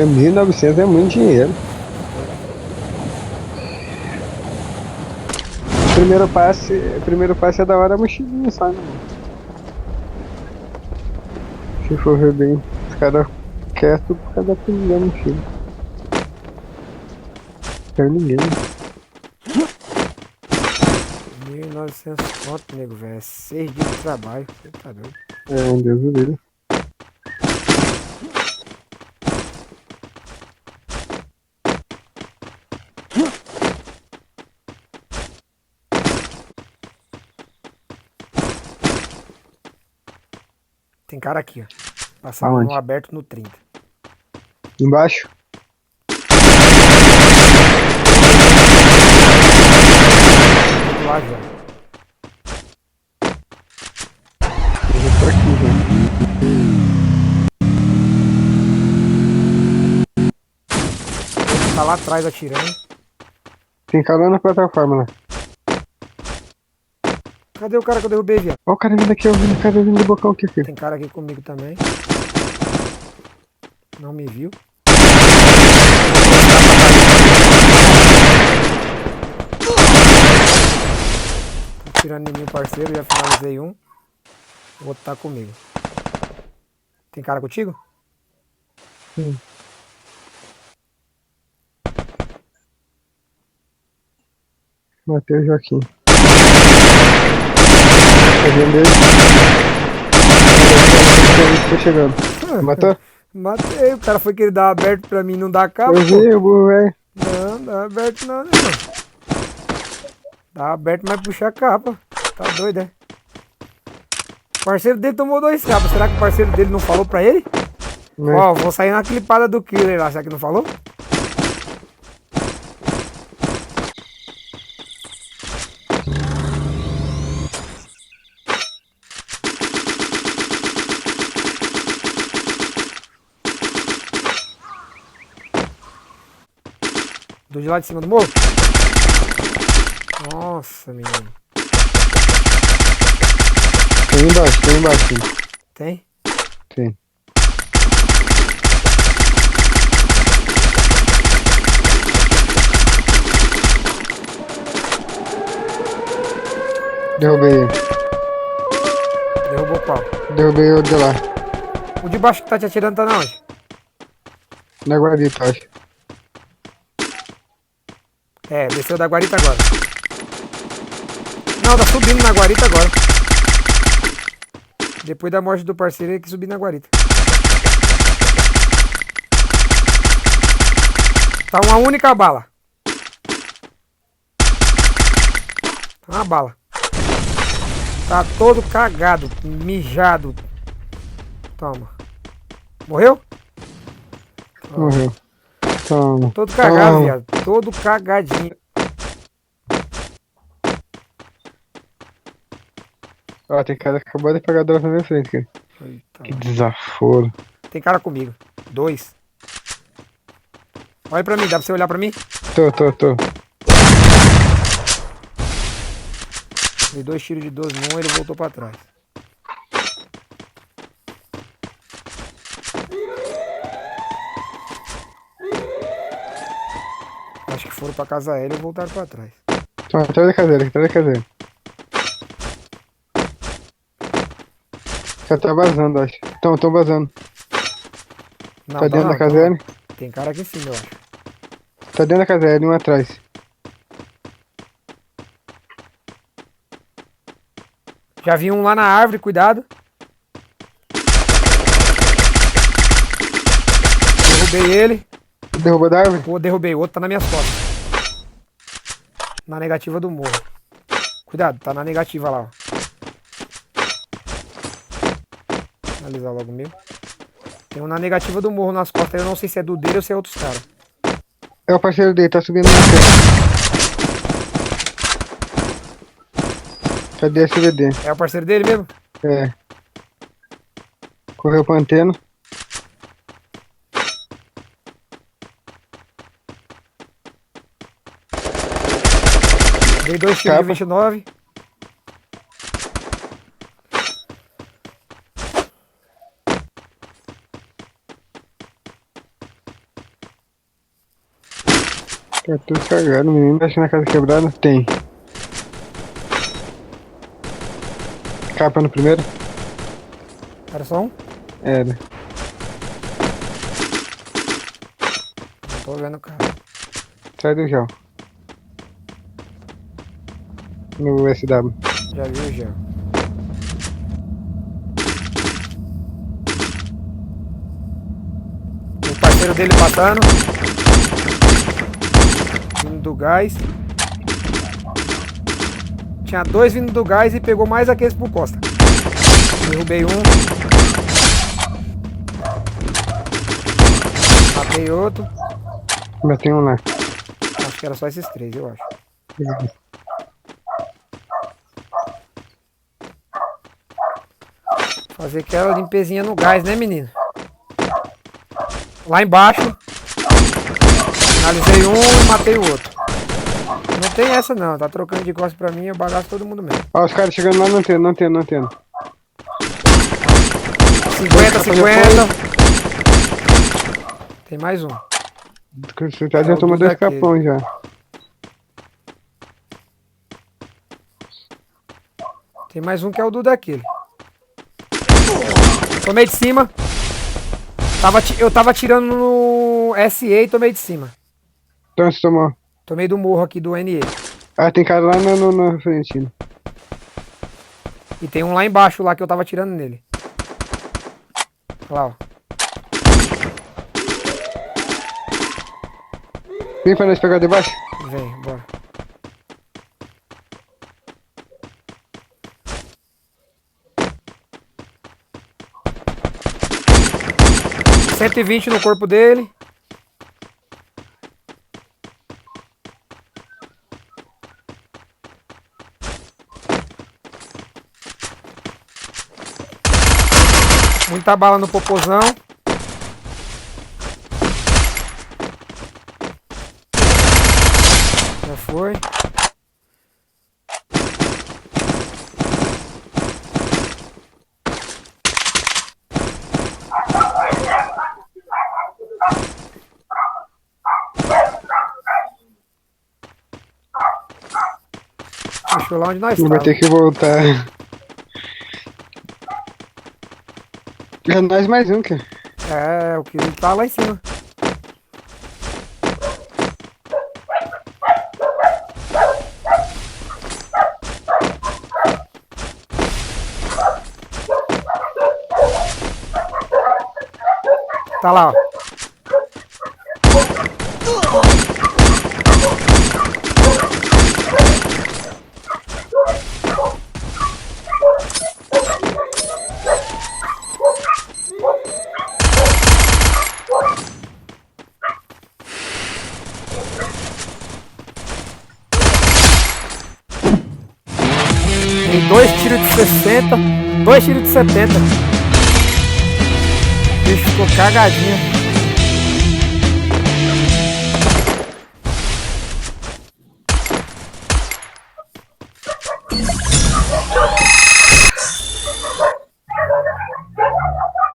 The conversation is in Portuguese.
1.900 é muito dinheiro. Primeiro passe é da hora a mochilinha só, né, mano? Se for ver bem, os caras querem tudo por causa da mochila. Quero ninguém. 1.900 conto, nego, velho. É 6 dias de trabalho. Você tá doido. É, Deus do livre. Tem cara aqui, ó. Passando no Aonde? aberto no 30. Embaixo? Vamos lá já. Eu vou por aqui, Tá lá atrás atirando. Tem cara lá na plataforma lá. Cadê o cara que eu derrubei, viado? Ó o cara vindo aqui, ó. O cara vindo do bocão aqui, filho. Tem cara aqui comigo também. Não me viu. Tá tirando em mim, parceiro. Já finalizei um. O outro tá comigo. Tem cara contigo? Sim. Matei o Joaquim. Tá vendo ele? Tô chegando. Matou? Matei. O cara foi querer dar aberto pra mim, não dá cabo, Eu pô. vi, o burro, velho. Não, dá aberto não, né, mano? Dá aberto, mas puxa a capa. Tá doido, é? O parceiro dele tomou 2 capas. Será que o parceiro dele não falou pra ele? Né? Ó, vou sair na clipada do killer lá. Será que não falou? Do de lá de cima do morro? Nossa, menino. Tem embaixo, tem embaixo. Tem? Tem. Derrubei ele. Derrubou qual? Derrubei o de lá. O de baixo que tá te atirando tá na onde? Na guarita, acho. É, desceu da guarita agora. Não, tá subindo na guarita agora. Depois da morte do parceiro, ele que subir na guarita. Tá uma única bala. Tá uma bala. Tá todo cagado, mijado. Toma. Morreu? Morreu. Toma. Todo cagado, Toma. viado. Todo cagadinho. Ó, tem cara que acabou de pegar droga na minha frente, cara. Eita, Que mano. desaforo. Tem cara comigo. 2. Olha pra mim, dá pra você olhar pra mim? Tô. Dei 2 tiros de 12 num, ele voltou pra trás. Acho que foram pra casa aérea e voltaram pra trás. Toma, atrás da caseira, atrás da caseira. O cara tá vazando, acho. Tão vazando. Não, Tá dentro não, da caserna? tem cara aqui sim, eu acho. Tá dentro da caserna, um atrás. Já vi um lá na árvore, cuidado. Derrubei ele. Derrubou da árvore? Pô, derrubei. O outro tá nas minhas costas. Na negativa do morro. Cuidado, tá na negativa lá, ó. Analisar logo o meu. Tem um na negativa do morro nas costas. Eu não sei se é do dele ou se é outros caras. É o parceiro dele, tá subindo na frente. Cadê a SVD? É o parceiro dele mesmo? É. Correu pra antena. Dei 2 tiros de Capa. 29. Tá tudo cagado, menino. Mexe na casa quebrada. Tem. Capa no primeiro? Era só um? Era. Não tô vendo o cara. Sai do gel. No SW. Já vi o gel. O parceiro dele passando. Vindo do gás. Tinha dois vindo do gás e pegou mais aqueles por costa. Derrubei um. Matei outro. Ainda tem um lá. Acho que era só esses três, eu acho. Fazer aquela limpezinha no gás, né, menino? Lá embaixo. Finalizei um e matei o outro. Não tem essa não, tá trocando de costas pra mim, eu bagaço todo mundo mesmo. Ó, os caras chegando lá não tendo. 50, 50. Tem mais um. Você já tomou dois capões já. Tem mais um que é o do daquele. Tomei de cima. Eu tava atirando no SE e tomei de cima. Então você tomou. Tomei do morro aqui do NE. Ah, tem cara lá na frente. Né? E tem um lá embaixo lá que eu tava atirando nele. Olha lá, ó. Vem pra nós pegar de baixo. Vem, bora. R$120 no corpo dele. Muita bala no popozão. Já foi. Fechou lá onde nós Vai estamos. ter que voltar. Já nós mais um, cara. É, o que ele tá lá em cima. Tá lá, ó. Tem 2 tiros de 60, 2 tiros de 70. O bicho ficou cagadinho.